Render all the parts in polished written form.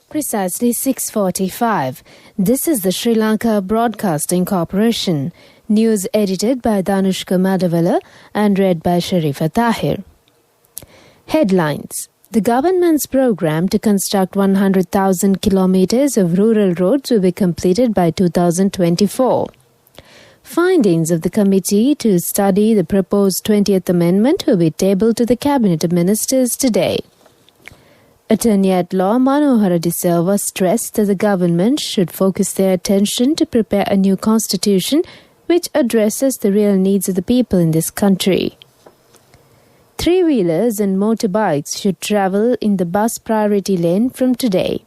Precisely 6:45. This is the Sri Lanka Broadcasting Corporation. News edited by Danushka Madawala and read by Sharifa Tahir. Headlines. The government's program to construct 100,000 kilometers of rural roads will be completed by 2024. Findings of the committee to study the proposed 20th Amendment will be tabled to the Cabinet of Ministers today. Attorney at Law Manohara De Silva stressed that the government should focus their attention to prepare a new constitution which addresses the real needs of the people in this country. Three-wheelers and motorbikes should travel in the bus priority lane from today.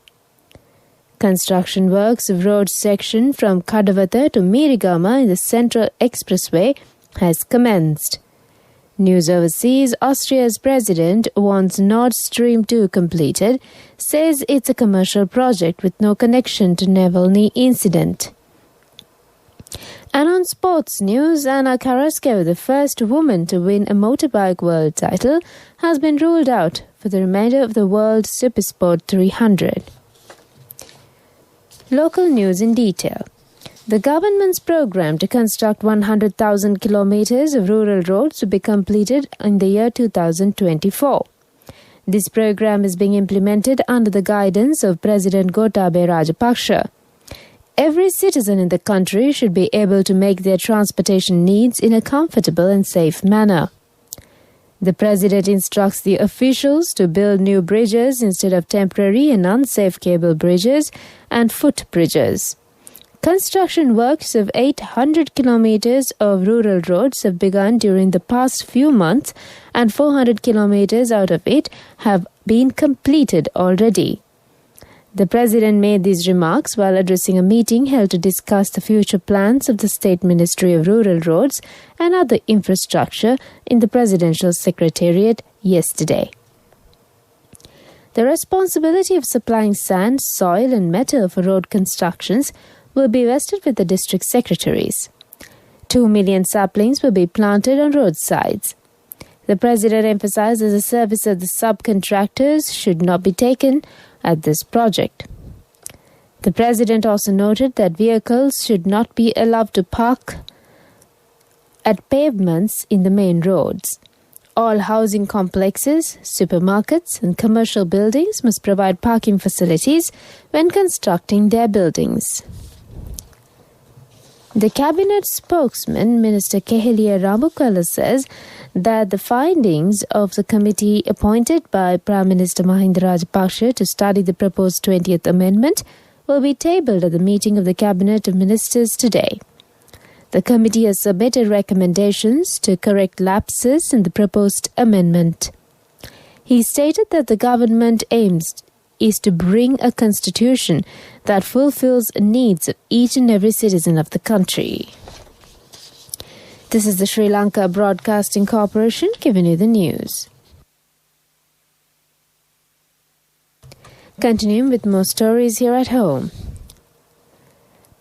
Construction works of road section from Kadawatha to Mirigama in the Central Expressway has commenced. News overseas, Austria's president wants Nord Stream 2 completed, says it's a commercial project with no connection to Navalny incident. And on sports news, Anna Karaskeva, the first woman to win a motorbike world title, has been ruled out for the remainder of the World Supersport 300. Local news in detail. The government's program to construct 100,000 kilometers of rural roads will be completed in the year 2024. This program is being implemented under the guidance of President Gotabaya Rajapaksa. Every citizen in the country should be able to make their transportation needs in a comfortable and safe manner. The President instructs the officials to build new bridges instead of temporary and unsafe cable bridges and footbridges. Construction works of 800 kilometers of rural roads have begun during the past few months, and 400 kilometers out of it have been completed already. The President made these remarks while addressing a meeting held to discuss the future plans of the State Ministry of Rural Roads and other infrastructure in the Presidential Secretariat yesterday. The responsibility of supplying sand, soil and metal for road constructions will be vested with the district secretaries. 2 million saplings will be planted on roadsides. The President emphasized that the service of the subcontractors should not be taken at this project. The President also noted that vehicles should not be allowed to park at pavements in the main roads. All housing complexes, supermarkets and commercial buildings must provide parking facilities when constructing their buildings. The Cabinet spokesman, Minister Kehelia Ramukala, says that the findings of the committee appointed by Prime Minister Mahinda Rajapaksa to study the proposed 20th Amendment will be tabled at the meeting of the Cabinet of Ministers today. The committee has submitted recommendations to correct lapses in the proposed amendment. He stated that the government aims is to bring a constitution that fulfills needs of each and every citizen of the country. This is the Sri Lanka Broadcasting Corporation giving you the news. Continuing with more stories here at home.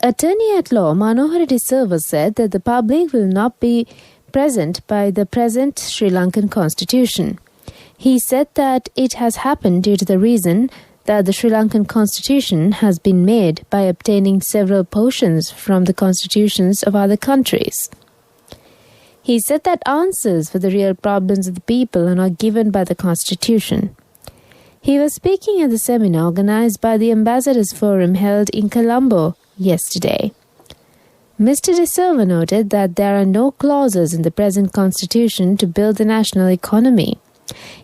Attorney at Law Manohara De Silva said that the public will not be present by the present Sri Lankan constitution. He said that it has happened due to the reason that the Sri Lankan constitution has been made by obtaining several portions from the constitutions of other countries. He said that answers for the real problems of the people are not given by the constitution. He was speaking at the seminar organized by the Ambassadors Forum held in Colombo yesterday. Mr. De Silva noted that there are no clauses in the present constitution to build the national economy.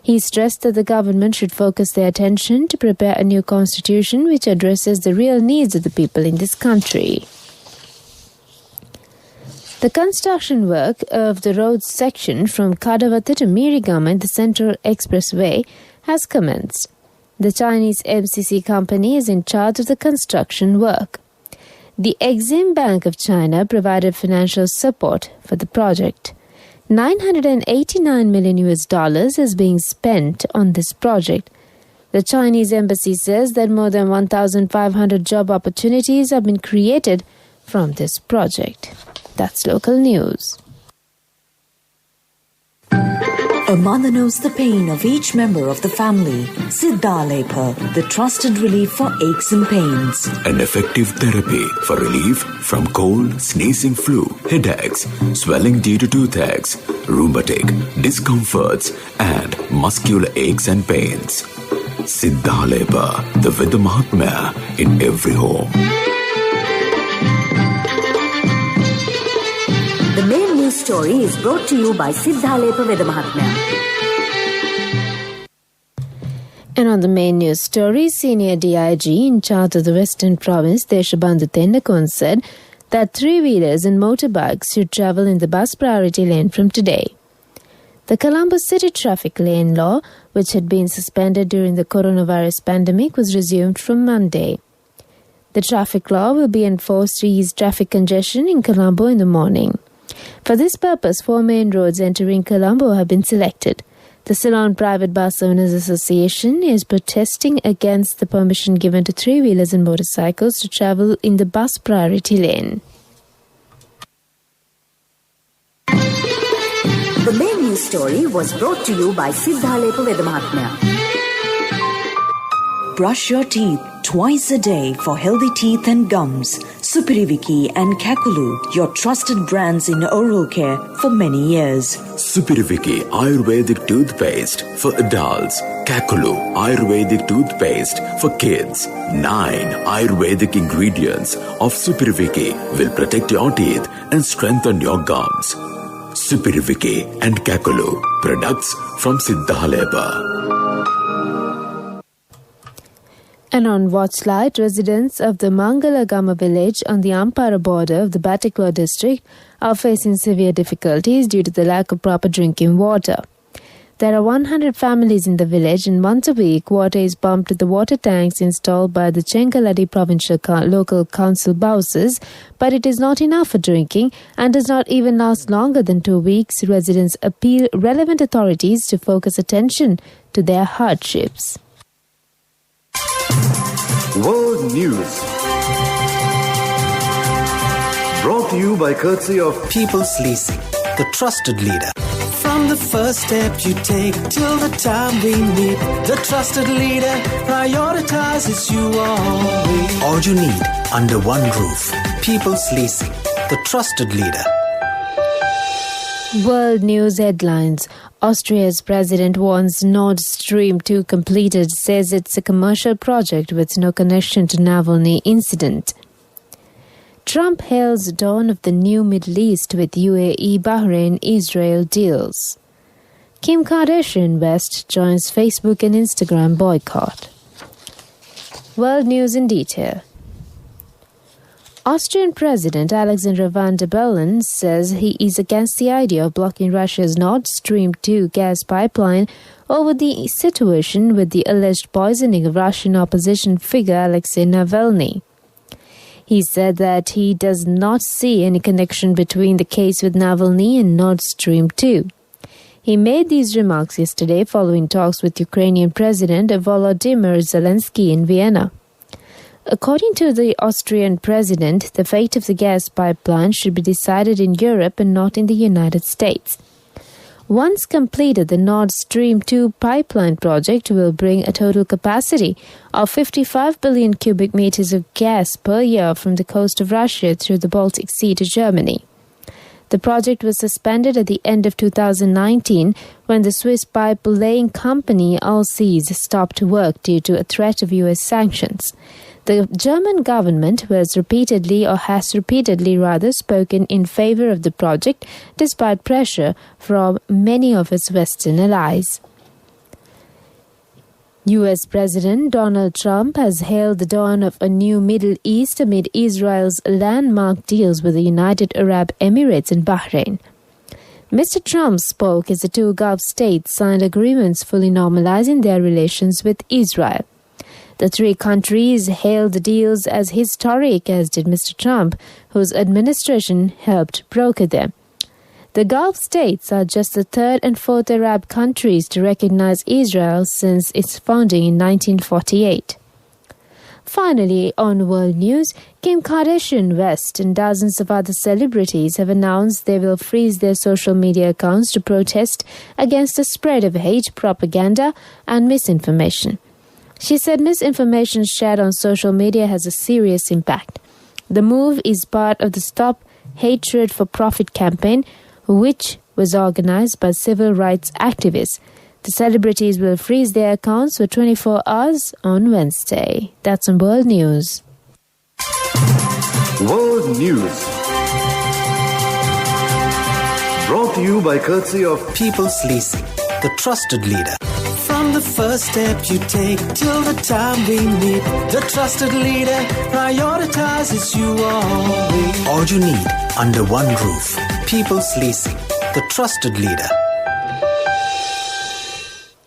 He stressed that the government should focus their attention to prepare a new constitution which addresses the real needs of the people in this country. The construction work of the road section from Kadawatha to Mirigama in the Central Expressway has commenced. The Chinese MCC company is in charge of the construction work. The Exim Bank of China provided financial support for the project. $989 million is being spent on this project. The Chinese embassy says that more than 1,500 job opportunities have been created from this project. That's local news. A mother knows the pain of each member of the family. Siddhalepa, the trusted relief for aches and pains. An effective therapy for relief from cold, sneezing, flu, headaches, swelling due to toothaches, rheumatic, discomforts, and muscular aches and pains. Siddhalepa, the Veda Mahatmya in every home. The main news story is brought to you by Siddhalepa Veda Mahatmya. And on the main news story, senior DIG in charge of the Western Province, Deshabandhu Tendakon, said that three-wheelers and motorbikes should travel in the bus priority lane from today. The Colombo City traffic lane law, which had been suspended during the coronavirus pandemic, was resumed from Monday. The traffic law will be enforced to ease traffic congestion in Colombo in the morning. For this purpose, 4 main roads entering Colombo have been selected. The Ceylon Private Bus Owners Association is protesting against the permission given to three-wheelers and motorcycles to travel in the bus priority lane. The main news story was brought to you by Siddhalepa Veda Mahatmya. Brush your teeth twice a day for healthy teeth and gums. Supiriviki and Kakulu, your trusted brands in oral care for many years. Supiriviki Ayurvedic toothpaste for adults. Kakulu Ayurvedic toothpaste for kids. 9 Ayurvedic ingredients of Supiriviki will protect your teeth and strengthen your gums. Supiriviki and Kakulu, products from Siddhalepa. And on watchlight, residents of the Mangalagama village on the Ampara border of the Batticaloa district are facing severe difficulties due to the lack of proper drinking water. There are 100 families in the village, and once a week water is pumped to the water tanks installed by the Chengaladi Provincial Local Council bouses, but it is not enough for drinking and does not even last longer than 2 weeks. Residents appeal relevant authorities to focus attention to their hardships. World News, brought to you by courtesy of People's Leasing, the trusted leader. From the first step you take till the time we meet, the trusted leader prioritizes you always. All you need under one roof. People's Leasing, the trusted leader. World News headlines. Austria's president wants Nord Stream 2 completed, says it's a commercial project with no connection to Navalny incident. Trump hails dawn of the new Middle East with UAE, Bahrain, Israel deals. Kim Kardashian West joins Facebook and Instagram boycott. World News in detail. Austrian President Alexander Van der Bellen says he is against the idea of blocking Russia's Nord Stream 2 gas pipeline over the situation with the alleged poisoning of Russian opposition figure Alexei Navalny. He said that he does not see any connection between the case with Navalny and Nord Stream 2. He made these remarks yesterday following talks with Ukrainian President Volodymyr Zelensky in Vienna. According to the Austrian president, the fate of the gas pipeline should be decided in Europe and not in the United States. Once completed, the Nord Stream 2 pipeline project will bring a total capacity of 55 billion cubic meters of gas per year from the coast of Russia through the Baltic Sea to Germany. The project was suspended at the end of 2019 when the Swiss pipe-laying company Allseas stopped work due to a threat of U.S. sanctions. The German government has repeatedly spoken in favor of the project despite pressure from many of its Western allies. U.S. President Donald Trump has hailed the dawn of a new Middle East amid Israel's landmark deals with the United Arab Emirates and Bahrain. Mr. Trump spoke as the two Gulf states signed agreements fully normalizing their relations with Israel. The three countries hailed the deals as historic, as did Mr. Trump, whose administration helped broker them. The Gulf states are just the third and fourth Arab countries to recognize Israel since its founding in 1948. Finally, on world news, Kim Kardashian West and dozens of other celebrities have announced they will freeze their social media accounts to protest against the spread of hate, propaganda, and misinformation. She said misinformation shared on social media has a serious impact. The move is part of the Stop Hatred for Profit campaign, which was organized by civil rights activists. The celebrities will freeze their accounts for 24 hours on Wednesday. That's on World News. World News. Brought to you by courtesy of People's Leasing, the trusted leader. From the first step you take till the time we meet, the trusted leader prioritizes you always. All you need under one roof. People's Leasing, the trusted leader.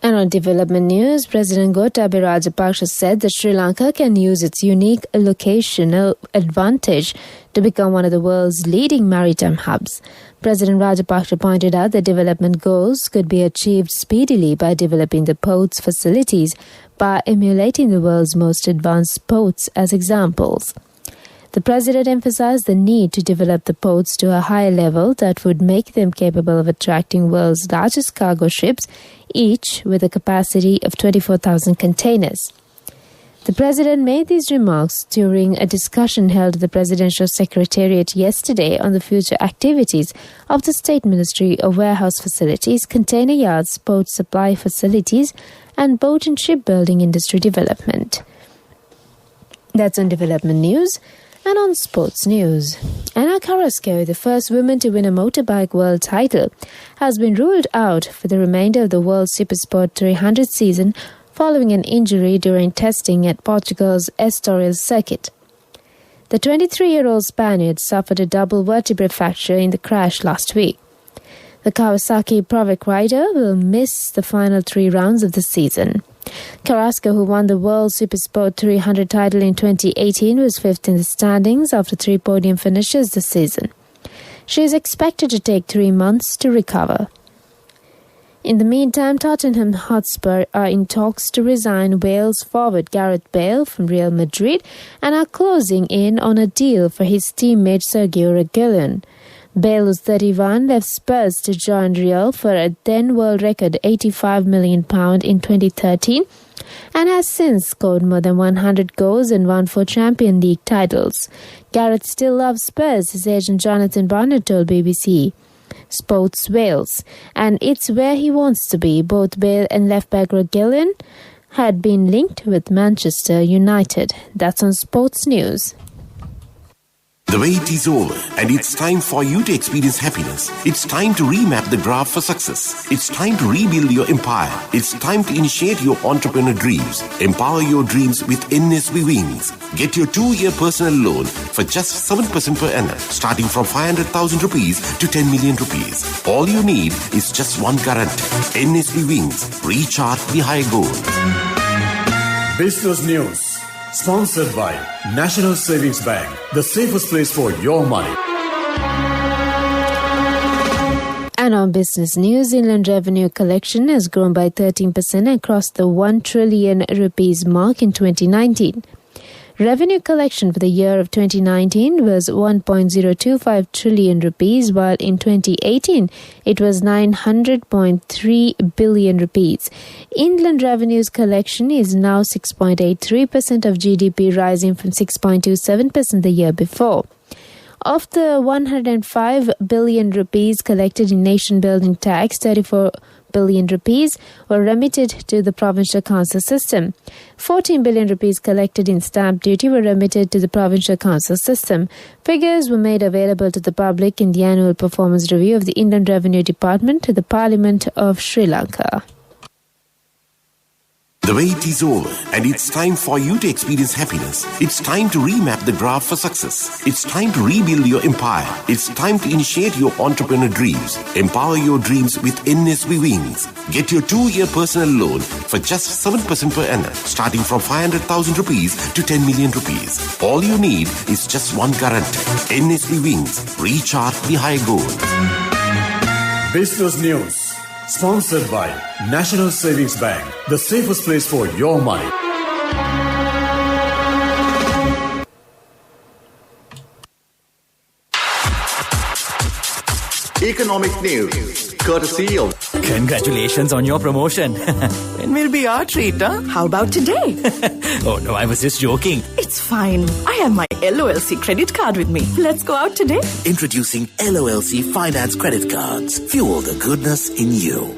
And on development news, President Gotabaya Rajapaksa said that Sri Lanka can use its unique locational advantage to become one of the world's leading maritime hubs. President Rajapaksa pointed out that development goals could be achieved speedily by developing the port's facilities by emulating the world's most advanced ports as examples. The President emphasized the need to develop the ports to a higher level that would make them capable of attracting world's largest cargo ships, each with a capacity of 24,000 containers. The President made these remarks during a discussion held at the Presidential Secretariat yesterday on the future activities of the State Ministry of Warehouse Facilities, Container Yards, Port Supply Facilities, and Boat and Shipbuilding Industry Development. That's on development news. And on sports news, Anna Carrasco, the first woman to win a motorbike world title, has been ruled out for the remainder of the World Supersport 300 season following an injury during testing at Portugal's Estoril circuit. The 23-year-old Spaniard suffered a double vertebrae fracture in the crash last week. The Kawasaki Provic rider will miss the final 3 rounds of the season. Carrasco, who won the World Supersport 300 title in 2018, was 5th in the standings after 3 podium finishes this season. She is expected to take 3 months to recover. In the meantime, Tottenham Hotspur are in talks to resign Wales forward Gareth Bale from Real Madrid and are closing in on a deal for his teammate Sergio Reguilon. Bale, who's 31, left Spurs to join Real for a then world record £85 million in 2013 and has since scored more than 100 goals and won 4 Champions League titles. Gareth still loves Spurs, his agent Jonathan Barnett told BBC Sports Wales, and it's where he wants to be. Both Bale and left-back Reguilon had been linked with Manchester United. That's on Sports News. The wait is over and it's time for you to experience happiness. It's time to remap the graph for success. It's time to rebuild your empire. It's time to initiate your entrepreneur dreams. Empower your dreams with NSB Wings. Get your 2-year personal loan for just 7% per annum, starting from 500,000 rupees to 10 million rupees. All you need is just one guarantee. NSB Wings. Recharge the high goal. Business News. Sponsored by National Savings Bank, the safest place for your money. And on business news, inland revenue collection has grown by 13% and crossed the 1 trillion rupees mark in 2019. Revenue collection for the year of 2019 was 1.025 trillion rupees, while in 2018 it was 900.3 billion rupees. Inland revenues collection is now 6.83% of GDP, rising from 6.27% the year before. Of the 105 billion rupees collected in nation building tax, 34 billion rupees were remitted to the provincial council system. 14 billion rupees collected in stamp duty were remitted to the provincial council system. Figures were made available to the public in the annual performance review of the Inland Revenue Department to the Parliament of Sri Lanka. The wait is over and it's time for you to experience happiness. It's time to remap the graph for success. It's time to rebuild your empire. It's time to initiate your entrepreneur dreams. Empower your dreams with NSB Wings. Get your 2-year personal loan for just 7% per annum, starting from 500,000 rupees to 10 million rupees. All you need is just one guarantee. NSB Wings. Recharge the high goal. Business News. Sponsored by National Savings Bank, the safest place for your money. Economic news, courtesy of... Congratulations on your promotion. When will be our treat, huh? How about today? Oh no, I was just joking. It's fine. I have my LOLC credit card with me. Let's go out today. Introducing LOLC Finance Credit Cards. Fuel the goodness in you.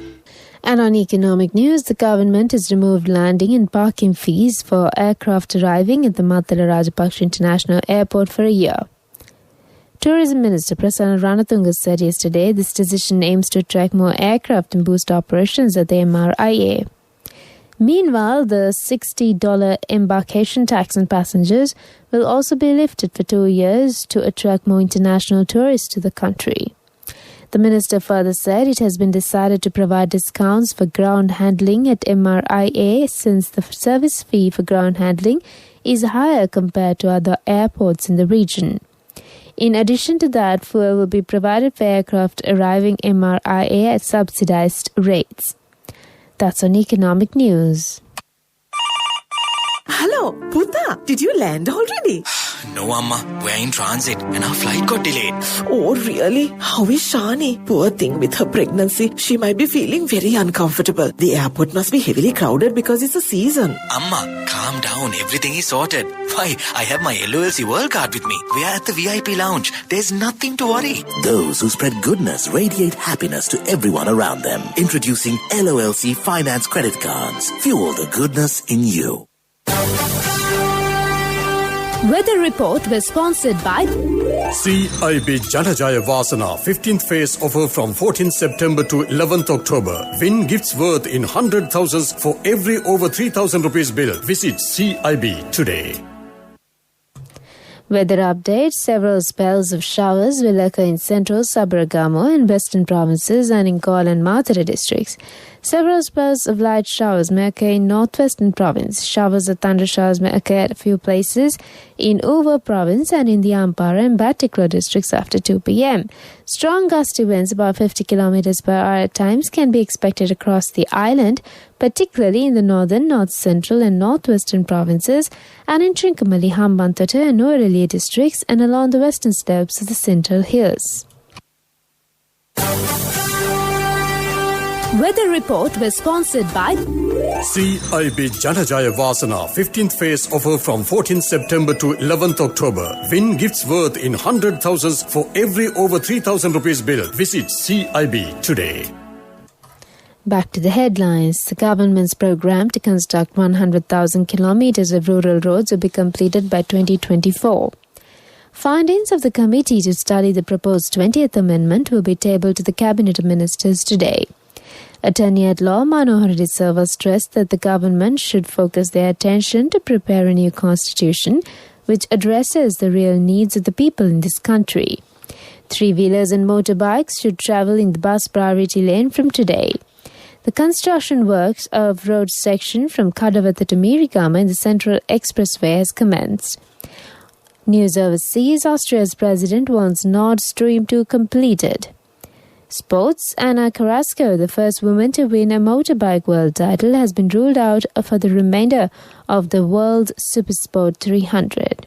And on economic news, the government has removed landing and parking fees for aircraft arriving at the Mattala Rajapaksa International Airport for a year. Tourism Minister Prasanna Ranatunga said yesterday this decision aims to attract more aircraft and boost operations at the MRIA. Meanwhile, the $60 embarkation tax on passengers will also be lifted for 2 years to attract more international tourists to the country. The minister further said it has been decided to provide discounts for ground handling at MRIA since the service fee for ground handling is higher compared to other airports in the region. In addition to that, fuel will be provided for aircraft arriving MRIA at subsidized rates. That's on economic news. Hello, Puta. Did you land already? No, Amma. We're in transit and our flight got delayed. Oh, really? How is Shani? Poor thing with her pregnancy. She might be feeling very uncomfortable. The airport must be heavily crowded because it's a season. Amma, calm down. Everything is sorted. Why, I have my LOLC World Card with me. We are at the VIP lounge. There's nothing to worry. Those who spread goodness radiate happiness to everyone around them. Introducing LOLC Finance Credit Cards. Fuel the goodness in you. Weather report was sponsored by CIB Janajaya Vasana 15th phase offer from 14th September to 11th October. Win gifts worth in 100,000s for every over 3,000 rupees bill. Visit CIB today. Weather update. Several spells of showers will occur in central Sabaragamo and western provinces and in Galle and Mathura districts. Several spells of light showers may occur in northwestern province. Showers or thunder showers may occur at a few places in Uva province and in the Ampara and Batticaloa districts after 2 p.m. Strong gusty winds about 50 km per hour at times can be expected across the island, particularly in the northern, north central and northwestern provinces and in Trincomalee, Hambantota and Nuwara districts and along the western slopes of the Central Hills. Weather report was sponsored by CIB Janajaya Vasana 15th phase offer from 14th September to 11th October. Win gifts worth in 100,000s for every over 3,000 rupees bill. Visit CIB today. Back to the headlines. The government's program to construct 100,000 kilometers of rural roads will be completed by 2024. Findings of the committee to study the proposed 20th amendment will be tabled to the Cabinet Ministers today. Attorney at Law Manohar De Silva stressed that the government should focus their attention to prepare a new constitution which addresses the real needs of the people in this country. Three-wheelers and motorbikes should travel in the bus priority lane from today. The construction works of road section from Kadawatha to Mirigama in the Central Expressway has commenced. News overseas, Austria's president wants Nord Stream 2 completed. Sports, Anna Carrasco, the first woman to win a motorbike world title, has been ruled out for the remainder of the World Supersport 300.